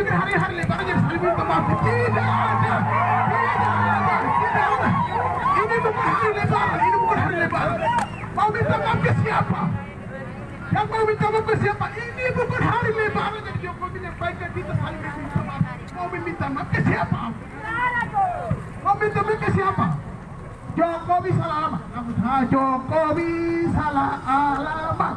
pikir hari-hari lebar aja saling minta maaf. Tidak ada. Ini bukan hari lebaran, ini bukan hari lebaran. Mau minta maaf ke siapa? Yang mau minta maaf ke siapa? Ini bukan hari lebaran. Jadi Jokowi menyampaikan kita saling minta maaf. Mau minta maaf ke siapa? Mau minta maaf ke siapa? Jokowi salah alamat. Jokowi salah alamat.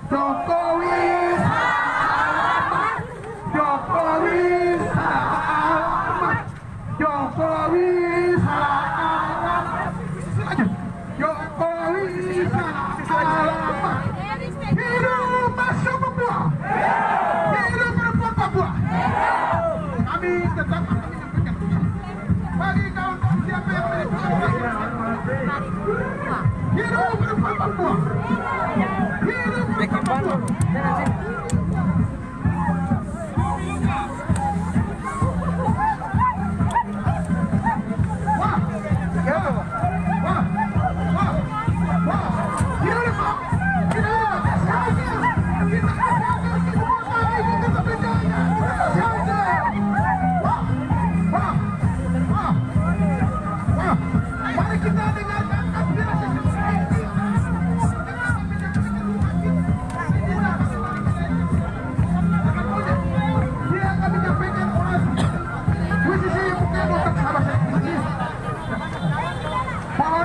Jokowi salah alamat. Jokowi salah alamat. Jokowi salah alamat. Jokowi salah alamat. Hidup Masuk Papua. Hidup perempuan Papua. Kami tetap akan menyampaikan bagi kawan-kawan siapa yang hidup perempuan Papua. Hidup perempuan Papua.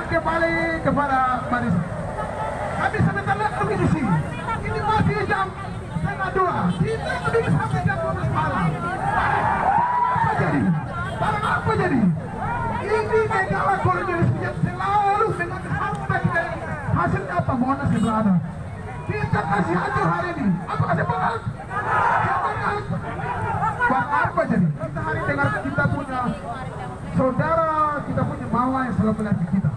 Kembali kepada Marisa. Kami sebentar lagi di sini. Ini masih jam 1:30. Kita berdiri sampai jam 12 malam. Apa jadi? Barang apa jadi? Ini negara kolonialis yang selalu dengan sampai dari hasilnya apa? Monas yang ada. Kita kasih hancur hari ini. Apa kasih pengaruh? Buat apa jadi? Kita hari dengar kita punya saudara, kita punya mama yang selalu melatih kita.